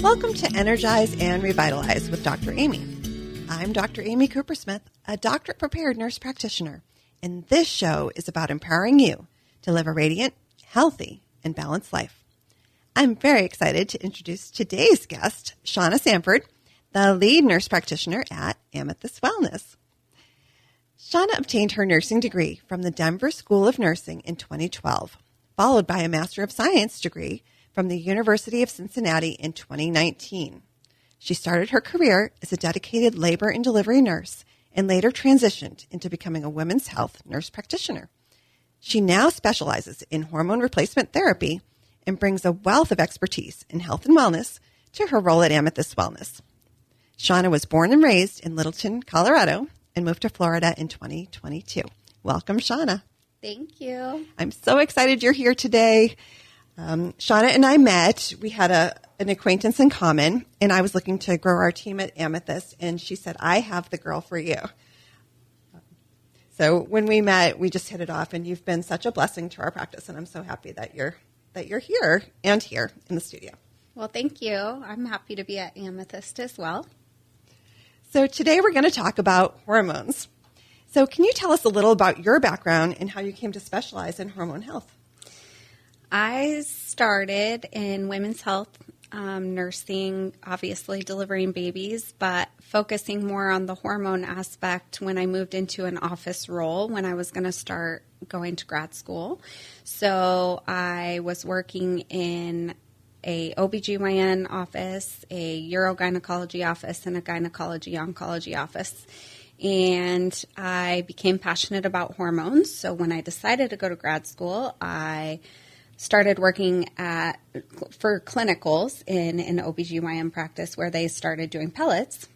Welcome to Energize and Revitalize with Dr. Amy. I'm Dr. Amy Cooper-Smith, a doctorate-prepared nurse practitioner, and this show is about empowering you to live a radiant, healthy, and balanced life. I'm very excited to introduce today's guest, Shauna Sanford, the lead nurse practitioner at Amethyst Wellness. Shauna obtained her nursing degree from the Denver School of Nursing in 2012, followed by a Master of Science degree from the University of Cincinnati in 2019. She started her career as a dedicated labor and delivery nurse and later transitioned into becoming a women's health nurse practitioner. She now specializes in hormone replacement therapy and brings a wealth of expertise in health and wellness to her role at Amethyst Wellness. Shauna was born and raised in Littleton, Colorado, and moved to Florida in 2022. Welcome, Shauna. Thank you. I'm so excited you're here today. Shauna and I met. We had an acquaintance in common, and I was looking to grow our team at Amethyst, and she said, I have the girl for you. So when we met, we just hit it off, and you've been such a blessing to our practice, and I'm so happy that you're here and here in the studio. Well, thank you. I'm happy to be at Amethyst as well. So today we're going to talk about hormones. So can you tell us a little about your background and how you came to specialize in hormone health? I started in women's health, nursing, obviously delivering babies, but focusing more on the hormone aspect when I moved into an office role when I was going to start going to grad school. So I was working in a OBGYN office, a urogynecology office, and a gynecology oncology office. And I became passionate about hormones. So when I decided to go to grad school, I started working for clinicals in an OBGYN practice where they started doing pellets.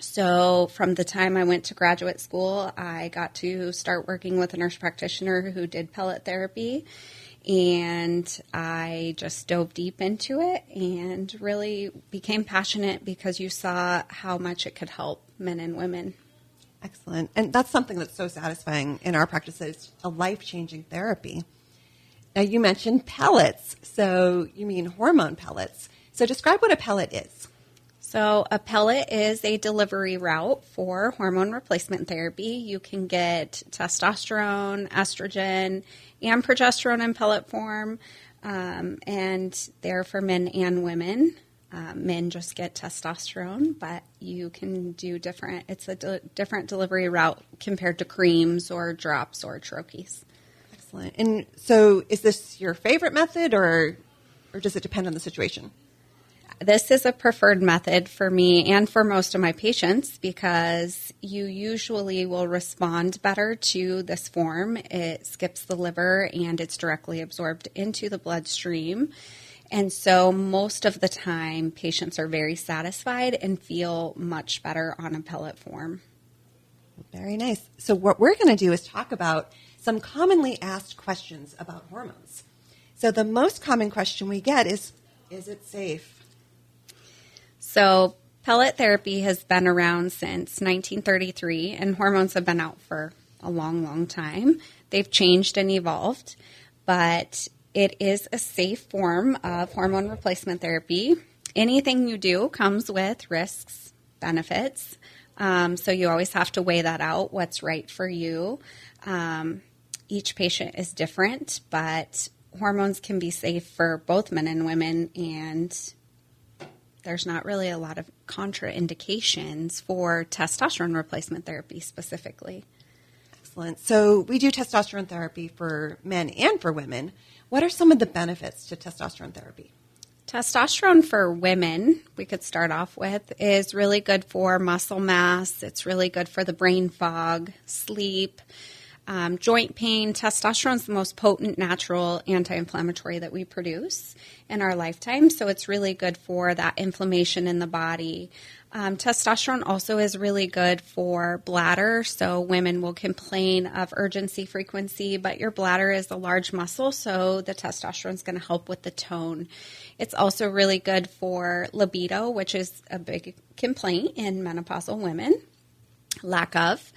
So from the time I went to graduate school, I got to start working with a nurse practitioner who did pellet therapy. And I just dove deep into it and really became passionate because you saw how much it could help men and women. Excellent. And that's something that's so satisfying in our practice. It's a life-changing therapy. Now, you mentioned pellets, so you mean hormone pellets. So describe what a pellet is. So a pellet is a delivery route for hormone replacement therapy. You can get testosterone, estrogen, and progesterone in pellet form, and they're for men and women. Men just get testosterone, but you can do different. It's a different delivery route compared to creams or drops or troches. Excellent. And so is this your favorite method or does it depend on the situation? This is a preferred method for me and for most of my patients because you usually will respond better to this form. It skips the liver and it's directly absorbed into the bloodstream. And so most of the time, patients are very satisfied and feel much better on a pellet form. Very nice. So what we're going to do is talk about some commonly asked questions about hormones. So the most common question we get is it safe? So pellet therapy has been around since 1933, and hormones have been out for a long, long time. They've changed and evolved, but it is a safe form of hormone replacement therapy. Anything you do comes with risks, benefits, so you always have to weigh that out, what's right for you. Each patient is different, but hormones can be safe for both men and women, and there's not really a lot of contraindications for testosterone replacement therapy specifically. Excellent. So we do testosterone therapy for men and for women. What are some of the benefits to testosterone therapy? Testosterone for women, we could start off with, is really good for muscle mass. It's really good for the brain fog, sleep, joint pain. Testosterone is the most potent natural anti-inflammatory that we produce in our lifetime, so it's really good for that inflammation in the body. Testosterone also is really good for bladder, so women will complain of urgency frequency, but your bladder is a large muscle, so the testosterone is going to help with the tone. It's also really good for libido, which is a big complaint in menopausal women, lack of.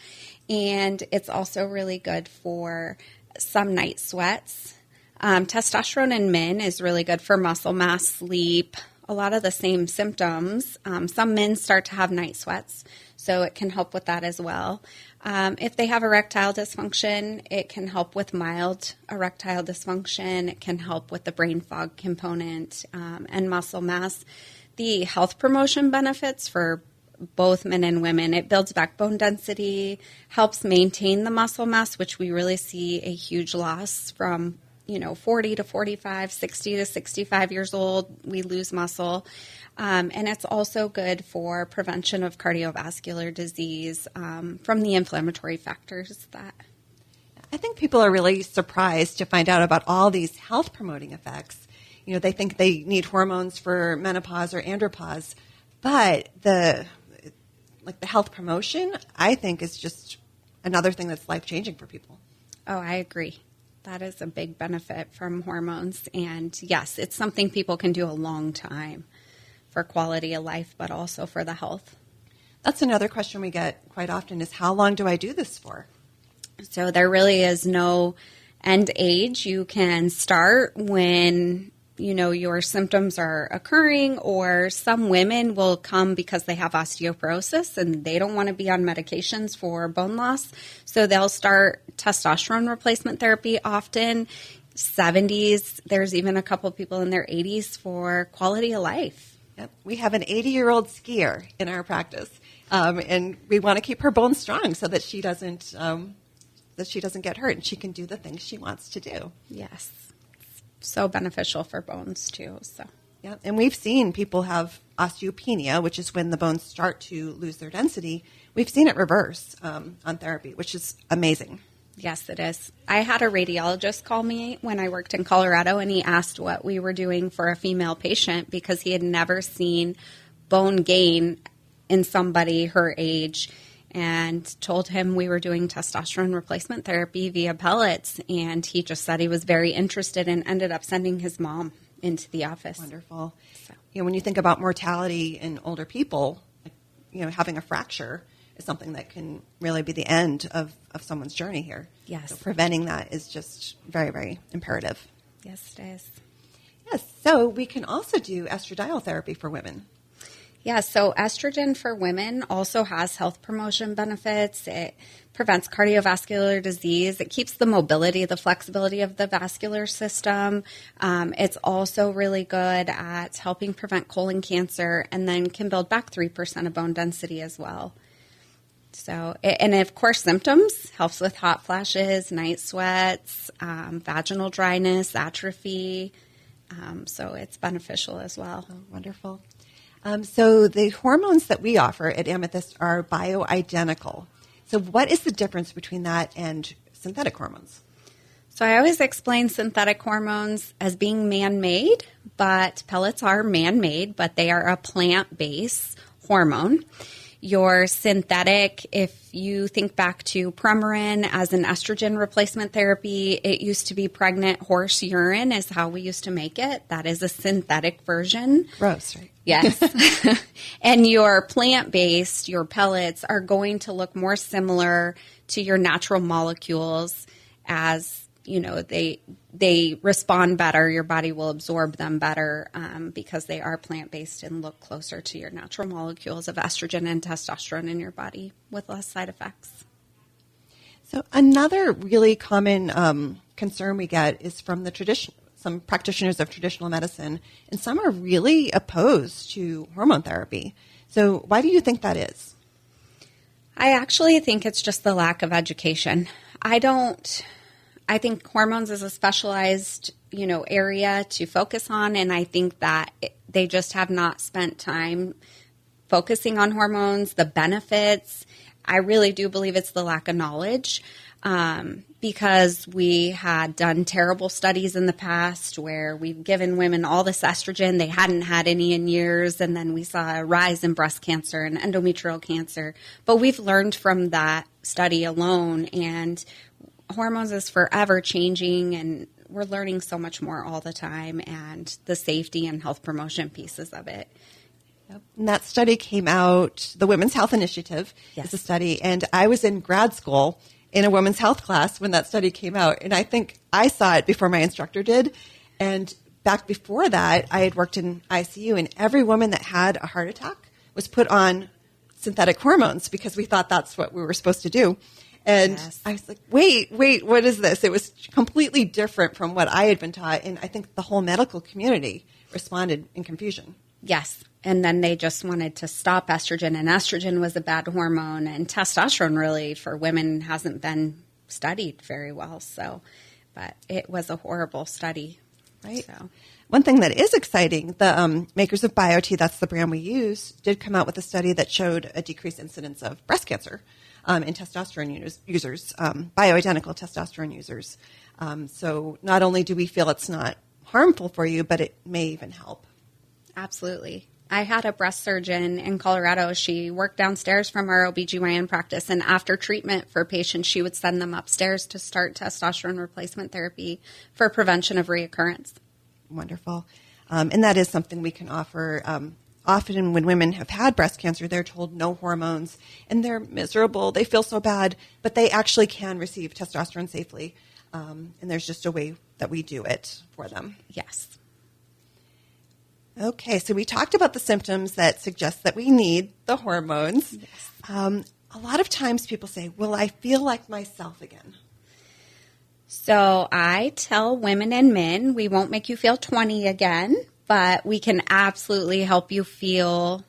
And it's also really good for some night sweats. Testosterone in men is really good for muscle mass, sleep, a lot of the same symptoms. Some men start to have night sweats, so it can help with that as well. If they have erectile dysfunction, it can help with mild erectile dysfunction. It can help with the brain fog component and muscle mass. The health promotion benefits for both men and women, it builds backbone density, helps maintain the muscle mass, which we really see a huge loss from 40 to 45, 60 to 65 years old, we lose muscle. And it's also good for prevention of cardiovascular disease from the inflammatory factors that. I think people are really surprised to find out about all these health promoting effects. They think they need hormones for menopause or andropause, but the health promotion, I think, is just another thing that's life-changing for people. Oh, I agree. That is a big benefit from hormones. And yes, it's something people can do a long time for quality of life, but also for the health. That's another question we get quite often is, how long do I do this for? So there really is no end age. You can start when your symptoms are occurring, or some women will come because they have osteoporosis and they don't want to be on medications for bone loss. So they'll start testosterone replacement therapy often, 70s. There's even a couple of people in their 80s for quality of life. Yep. We have an 80-year-old skier in our practice, and we want to keep her bones strong so that she doesn't get hurt and she can do the things she wants to do. Yes. So beneficial for bones too. So yeah, and we've seen people have osteopenia, which is when the bones start to lose their density. We've seen it reverse on therapy, which is amazing. Yes, it is. I had a radiologist call me when I worked in Colorado, and he asked what we were doing for a female patient because he had never seen bone gain in somebody her age, and told him we were doing testosterone replacement therapy via pellets. And he just said he was very interested and ended up sending his mom into the office. Wonderful. So. When you think about mortality in older people, having a fracture is something that can really be the end of someone's journey here. Yes. So preventing that is just very, very imperative. Yes, it is. Yes. So we can also do estradiol therapy for women. Yeah, so estrogen for women also has health promotion benefits. It prevents cardiovascular disease. It keeps the mobility, the flexibility of the vascular system. It's also really good at helping prevent colon cancer, and then can build back 3% of bone density as well. So, and of course, symptoms, helps with hot flashes, night sweats, vaginal dryness, atrophy. So it's beneficial as well. Oh, wonderful. So the hormones that we offer at Amethyst are bioidentical. So what is the difference between that and synthetic hormones? So I always explain synthetic hormones as being man-made, but pellets are man-made, but they are a plant-based hormone. Your synthetic, if you think back to Premarin as an estrogen replacement therapy, it used to be pregnant horse urine is how we used to make it. That is a synthetic version. Gross, right? Yes. And your plant-based, your pellets, are going to look more similar to your natural molecules as, they respond better. Your body will absorb them better because they are plant-based and look closer to your natural molecules of estrogen and testosterone in your body with less side effects. So another really common concern we get is from some practitioners of traditional medicine, and some are really opposed to hormone therapy. So why do you think that is? I actually think it's just the lack of education. I think hormones is a specialized, area to focus on, and I think that they just have not spent time focusing on hormones, the benefits. I really do believe it's the lack of knowledge because we had done terrible studies in the past where we've given women all this estrogen. They hadn't had any in years, and then we saw a rise in breast cancer and endometrial cancer. But we've learned from that study alone, and hormones is forever changing, and we're learning so much more all the time, and the safety and health promotion pieces of it. Yep. And that study came out, the Women's Health Initiative is a study, and I was in grad school in a women's health class when that study came out, and I think I saw it before my instructor did, and back before that, I had worked in ICU, and every woman that had a heart attack was put on synthetic hormones because we thought that's what we were supposed to do. And yes. I was like, wait, what is this? It was completely different from what I had been taught. And I think the whole medical community responded in confusion. Yes. And then they just wanted to stop estrogen, and estrogen was a bad hormone, and testosterone really for women hasn't been studied very well. So, but it was a horrible study. Right. So. One thing that is exciting, the makers of BioT, that's the brand we use, did come out with a study that showed a decreased incidence of breast cancer in testosterone users, bioidentical testosterone users. So not only do we feel it's not harmful for you, but it may even help. Absolutely. I had a breast surgeon in Colorado. She worked downstairs from our OBGYN practice, and after treatment for patients, she would send them upstairs to start testosterone replacement therapy for prevention of reoccurrence. Wonderful. And that is something we can offer. Often when women have had breast cancer, they're told no hormones, and they're miserable. They feel so bad, but they actually can receive testosterone safely, and there's just a way that we do it for them. Yes. Okay, so we talked about the symptoms that suggest that we need the hormones. Yes. A lot of times people say, will I feel like myself again? So I tell women and men, we won't make you feel 20 again, but we can absolutely help you feel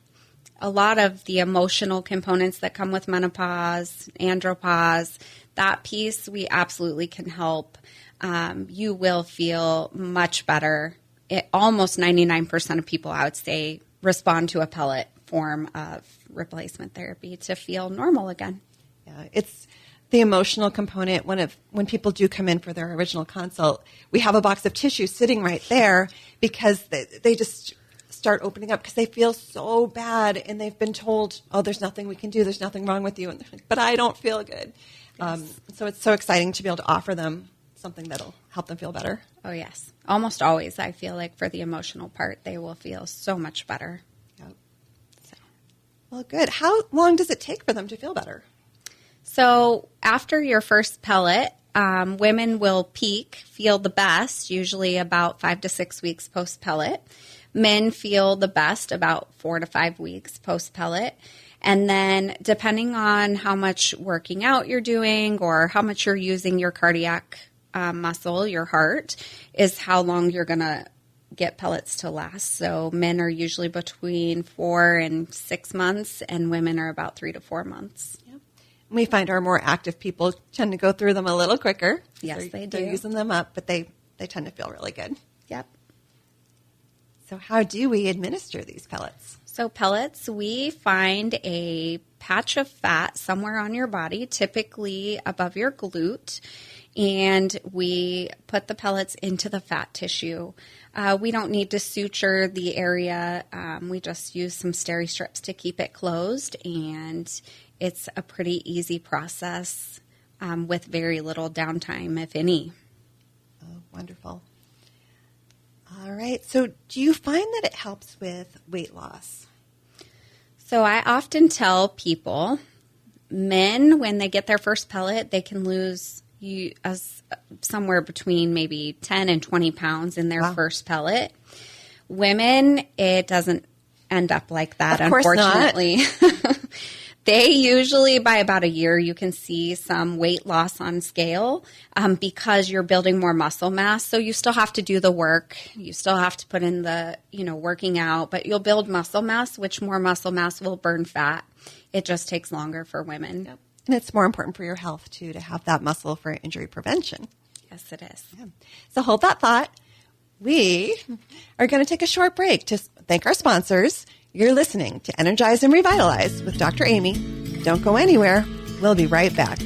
a lot of the emotional components that come with menopause, andropause. That piece we absolutely can help. You will feel much better. Almost 99% of people, I would say, respond to a pellet form of replacement therapy to feel normal again. Yeah, it's the emotional component. When people do come in for their original consult, we have a box of tissue sitting right there because they just start opening up because they feel so bad, and they've been told, oh, there's nothing we can do, there's nothing wrong with you, and they're like, but I don't feel good. Yes. So it's so exciting to be able to offer them something that'll help them feel better. Oh, yes. Almost always, I feel like for the emotional part, they will feel so much better. Yep. So. Well, good. How long does it take for them to feel better? So after your first pellet, women will peak, feel the best, usually about 5 to 6 weeks post-pellet. Men feel the best about 4 to 5 weeks post-pellet. And then depending on how much working out you're doing or how much you're using your cardiac muscle, your heart, is how long you're going to get pellets to last. So men are usually between 4 and 6 months, and women are about 3 to 4 months. Yep. We find our more active people tend to go through them a little quicker. Yes, they do. They're using them up, but they tend to feel really good. Yep. So how do we administer these pellets? So pellets, we find a patch of fat somewhere on your body, typically above your glute, and we put the pellets into the fat tissue. We don't need to suture the area. We just use some steri strips to keep it closed, and it's a pretty easy process with very little downtime, if any. Oh, wonderful. All right. So do you find that it helps with weight loss? So I often tell people, men, when they get their first pellet, they can lose somewhere between maybe 10 and 20 pounds in their first pellet. Women, it doesn't end up like that, of course unfortunately. Not. They usually, by about a year, you can see some weight loss on scale because you're building more muscle mass. So you still have to do the work. You still have to put in the, working out, but you'll build muscle mass, which more muscle mass will burn fat. It just takes longer for women. Yep. And it's more important for your health, too, to have that muscle for injury prevention. Yes, it is. Yeah. So hold that thought. We are going to take a short break to thank our sponsors. You're listening to Energize and Revitalize with Dr. Amy. Don't go anywhere. We'll be right back.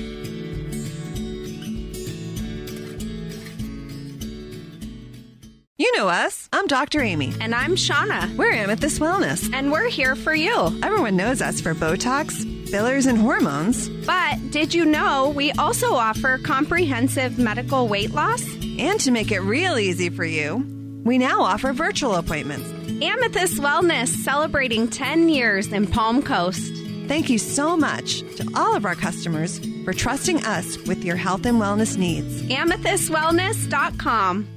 You know us. I'm Dr. Amy. And I'm Shauna. We're Amethyst Wellness. And we're here for you. Everyone knows us for Botox, fillers, and hormones. But did you know we also offer comprehensive medical weight loss? And to make it real easy for you, we now offer virtual appointments. Amethyst Wellness, celebrating 10 years in Palm Coast. Thank you so much to all of our customers for trusting us with your health and wellness needs. AmethystWellness.com.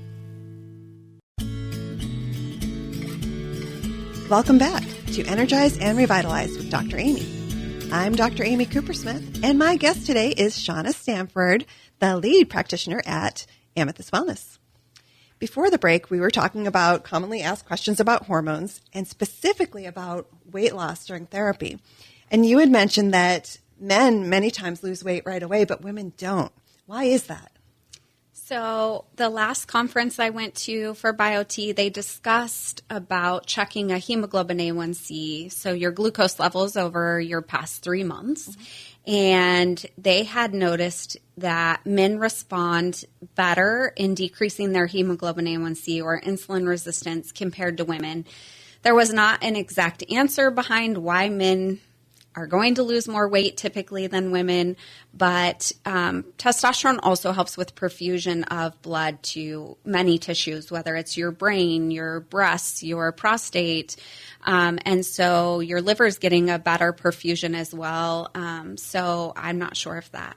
Welcome back to Energize and Revitalize with Dr. Amy. I'm Dr. Amy Coopersmith, and my guest today is Shauna Stanford, the lead practitioner at Amethyst Wellness. Before the break, we were talking about commonly asked questions about hormones and specifically about weight loss during therapy. And you had mentioned that men many times lose weight right away, but women don't. Why is that? So the last conference I went to for BioT, they discussed about checking a hemoglobin A1C, so your glucose levels over your past 3 months. Mm-hmm. And they had noticed that men respond better in decreasing their hemoglobin A1C or insulin resistance compared to women. There was not an exact answer behind why men are going to lose more weight typically than women, but testosterone also helps with perfusion of blood to many tissues, whether it's your brain, your breasts, your prostate, and so your liver is getting a better perfusion as well. So I'm not sure if that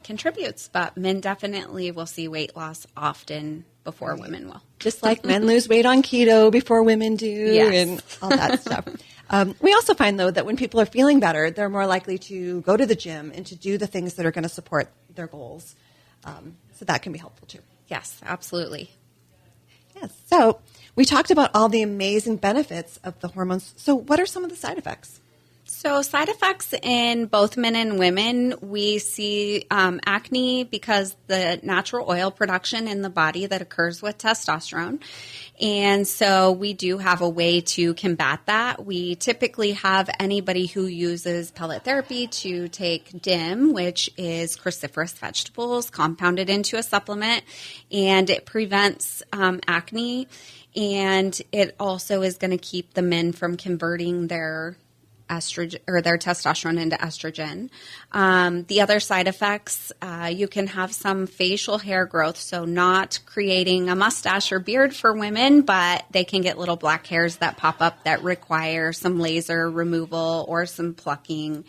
contributes, but men definitely will see weight loss often before women will. Just like men lose weight on keto before women do, yes, and all that stuff. We also find, though, that when people are feeling better, they're more likely to go to the gym and to do the things that are going to support their goals. So that can be helpful, too. Yes, absolutely. Yes. So we talked about all the amazing benefits of the hormones. So what are some of the side effects? So side effects in both men and women, we see acne because the natural oil production in the body that occurs with testosterone. And so we do have a way to combat that. We typically have anybody who uses pellet therapy to take DIM, which is cruciferous vegetables, compounded into a supplement, and it prevents acne. And it also is going to keep the men from converting their estrogen or their testosterone into estrogen. The other side effects, you can have some facial hair growth, so not creating a mustache or beard for women, but they can get little black hairs that pop up that require some laser removal or some plucking.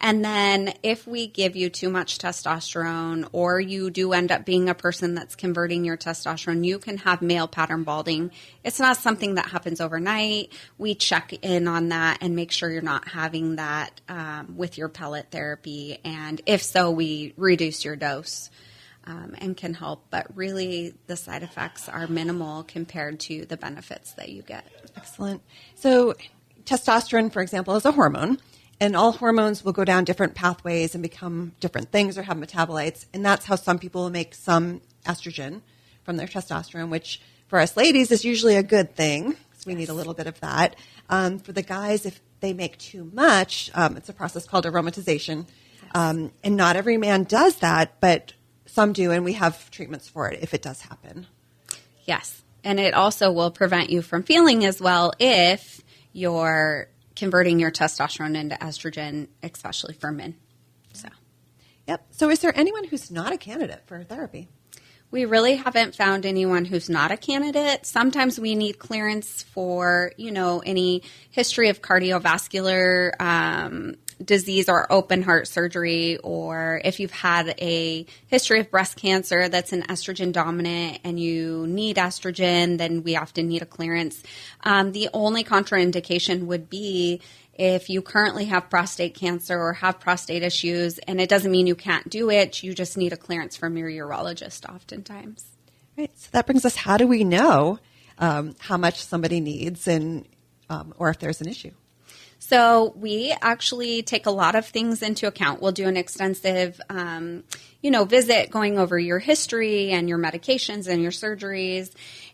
And then if we give you too much testosterone or you do end up being a person that's converting your testosterone, you can have male pattern balding. It's not something that happens overnight. We check in on that and make sure you're not having that with your pellet therapy. And if so, we reduce your dose and can help. But really, the side effects are minimal compared to the benefits that you get. Excellent. So testosterone, for example, is a hormone. And all hormones will go down different pathways and become different things or have metabolites. And that's how some people make some estrogen from their testosterone, which for us ladies is usually a good thing. So we need a little bit of that. For the guys, if they make too much, it's a process called aromatization. And not every man does that, but some do. And we have treatments for it if it does happen. Yes. And it also will prevent you from feeling as well if you're converting your testosterone into estrogen, especially for men. Yep. So is there anyone who's not a candidate for therapy? We really haven't found anyone who's not a candidate. Sometimes we need clearance for, any history of cardiovascular disease or open heart surgery, or if you've had a history of breast cancer that's an estrogen dominant and you need estrogen, then we often need a clearance. The only contraindication would be if you currently have prostate cancer or have prostate issues, and it doesn't mean you can't do it, you just need a clearance from your urologist oftentimes. Right. So that brings us, how do we know how much somebody needs and or if there's an issue? So we actually take a lot of things into account. We'll do an extensive, visit going over your history and your medications and your surgeries.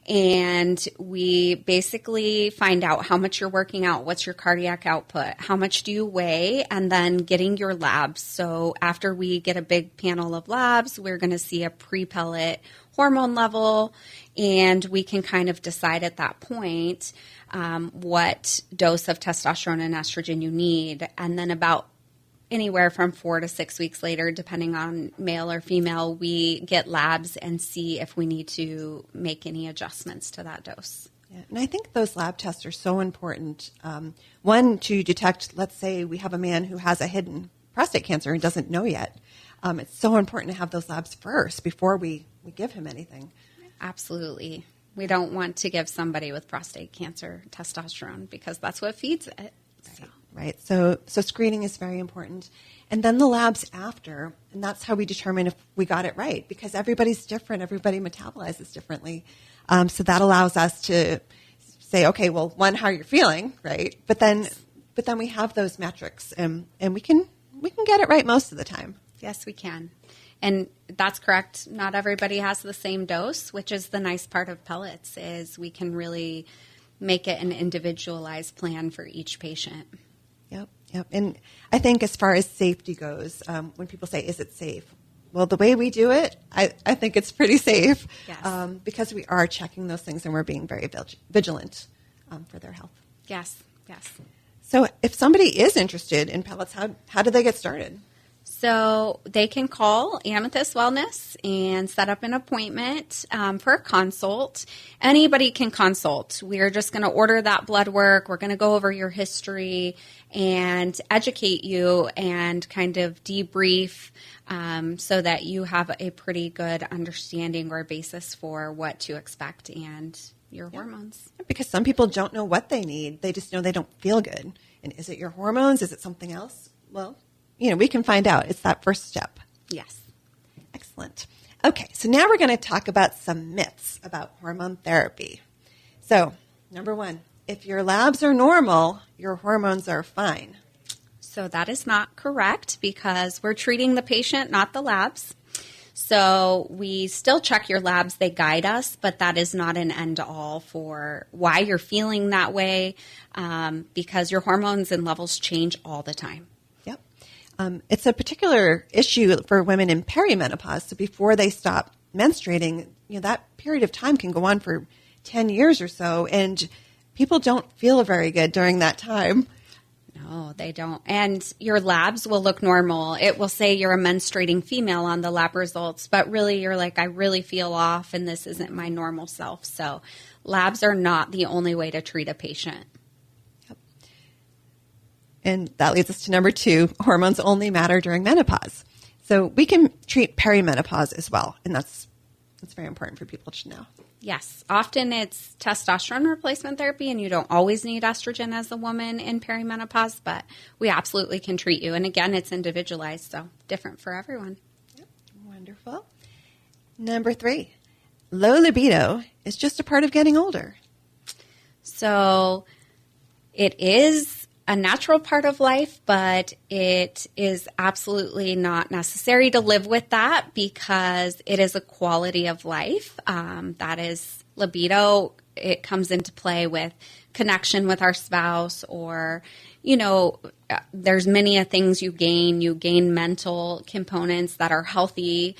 And we basically find out how much you're working out, what's your cardiac output, how much do you weigh, and then getting your labs. So after we get a big panel of labs, we're going to see a pre-pellet hormone level, and we can kind of decide at that point what dose of testosterone and estrogen you need. And then about anywhere from 4 to 6 weeks later, depending on male or female, we get labs and see if we need to make any adjustments to that dose. Yeah, and I think those lab tests are so important. One, to detect, let's say we have a man who has a hidden prostate cancer and doesn't know yet. It's so important to have those labs first before we give him anything. Absolutely. We don't want to give somebody with prostate cancer testosterone because that's what feeds it. Right. So screening is very important. And then the labs after, and that's how we determine if we got it right, because everybody's different. Everybody metabolizes differently. So that allows us to say, okay, well, one, how you're feeling, right? But then we have those metrics, and we can get it right most of the time. Yes, we can. And that's correct. Not everybody has the same dose, which is the nice part of pellets, is we can really make it an individualized plan for each patient. Yep. And I think as far as safety goes, when people say, is it safe? Well, the way we do it, I think it's pretty safe. Yes. Because we are checking those things and we're being very vigilant for their health. Yes. So if somebody is interested in pellets, how do they get started? So they can call Amethyst Wellness and set up an appointment for a consult. Anybody can consult. We're just going to order that blood work. We're going to go over your history and educate you and kind of debrief so that you have a pretty good understanding or basis for what to expect and your hormones. Because some people don't know what they need. They just know they don't feel good. And is it your hormones? Is it something else? Well, we can find out. It's that first step. Yes. Excellent. Okay, so now we're going to talk about some myths about hormone therapy. So, number one, if your labs are normal, your hormones are fine. So that is not correct because we're treating the patient, not the labs. So we still check your labs. They guide us, but that is not an end-all for why you're feeling that way because your hormones and levels change all the time. It's a particular issue for women in perimenopause. So before they stop menstruating, that period of time can go on for 10 years or so, and people don't feel very good during that time. No, they don't. And your labs will look normal. It will say you're a menstruating female on the lab results, but really you're like, I really feel off and this isn't my normal self. So labs are not the only way to treat a patient. And that leads us to number two, hormones only matter during menopause. So we can treat perimenopause as well, and that's very important for people to know. Yes. Often it's testosterone replacement therapy, and you don't always need estrogen as a woman in perimenopause, but we absolutely can treat you. And again, it's individualized, so different for everyone. Yep. Wonderful. Number three, low libido is just a part of getting older. So it is a natural part of life, but it is absolutely not necessary to live with that because it is a quality of life. That is libido. It comes into play with connection with our spouse or, there's many things you gain. You gain mental components that are healthy,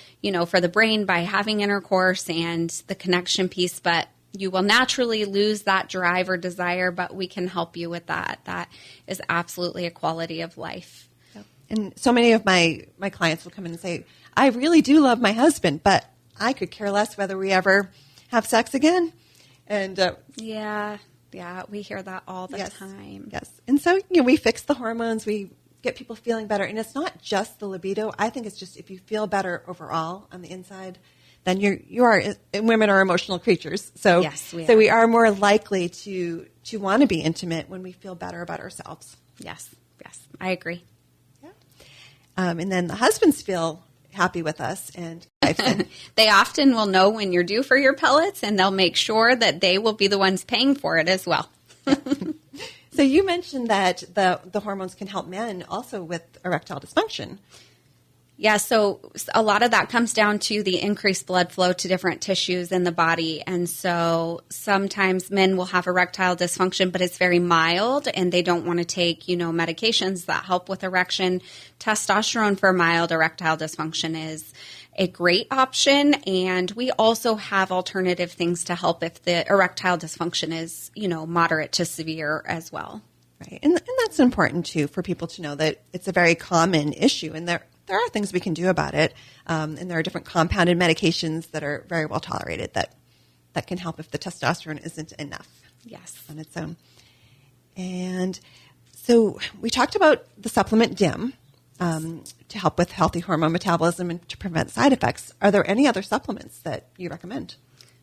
for the brain by having intercourse and the connection piece, but you will naturally lose that drive or desire, but we can help you with that. That is absolutely a quality of life. Yep. And so many of my clients will come in and say, I really do love my husband, but I could care less whether we ever have sex again. And yeah, we hear that all the time. Yes. And so, we fix the hormones, we get people feeling better. And it's not just the libido. I think it's just if you feel better overall on the inside, then women are emotional creatures. So, yes, we are more likely to want to be intimate when we feel better about ourselves. Yes, I agree. Yeah. And then the husbands feel happy with us, and they often will know when you're due for your pellets, and they'll make sure that they will be the ones paying for it as well. So you mentioned that the hormones can help men also with erectile dysfunction. Yeah, so a lot of that comes down to the increased blood flow to different tissues in the body. And so sometimes men will have erectile dysfunction, but it's very mild and they don't want to take, medications that help with erection. Testosterone for mild erectile dysfunction is a great option. And we also have alternative things to help if the erectile dysfunction is, moderate to severe as well. Right. And that's important too for people to know that it's a very common issue and there are things we can do about it, and there are different compounded medications that are very well tolerated that can help if the testosterone isn't enough. Yes. On its own. And so we talked about the supplement DIM to help with healthy hormone metabolism and to prevent side effects. Are there any other supplements that you recommend?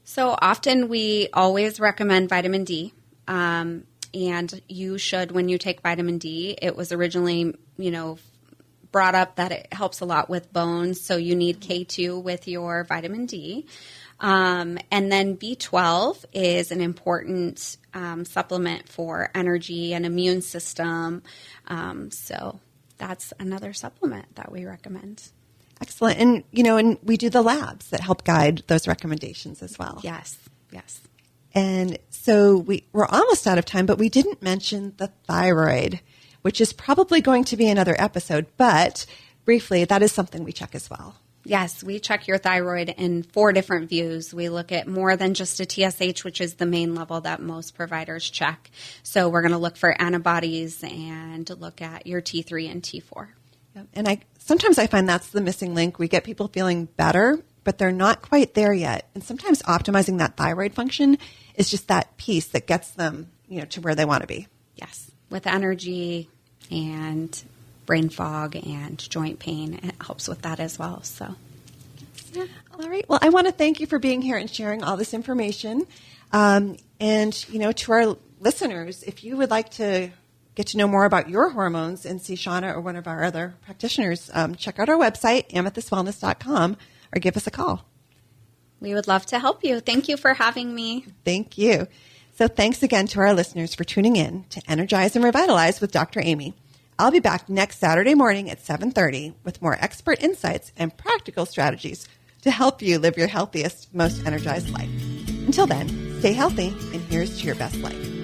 So often we always recommend vitamin D. And you should, when you take vitamin D, it was originally, brought up that it helps a lot with bones. So you need K2 with your vitamin D. And then B12 is an important supplement for energy and immune system. So that's another supplement that we recommend. Excellent. And, and we do the labs that help guide those recommendations as well. Yes. And so we're almost out of time, but we didn't mention the thyroid, which is probably going to be another episode. But briefly, that is something we check as well. Yes, we check your thyroid in 4 different views. We look at more than just a TSH, which is the main level that most providers check. So we're going to look for antibodies and look at your T3 and T4. And sometimes I find that's the missing link. We get people feeling better, but they're not quite there yet. And sometimes optimizing that thyroid function is just that piece that gets them, to where they want to be. Yes, with energy and brain fog and joint pain, it helps with that as well. So, All right. Well, I want to thank you for being here and sharing all this information. And to our listeners, if you would like to get to know more about your hormones and see Shauna or one of our other practitioners, check out our website, amethystwellness.com, or give us a call. We would love to help you. Thank you for having me. Thank you. So thanks again to our listeners for tuning in to Energize and Revitalize with Dr. Amy. I'll be back next Saturday morning at 7:30 with more expert insights and practical strategies to help you live your healthiest, most energized life. Until then, stay healthy, and here's to your best life.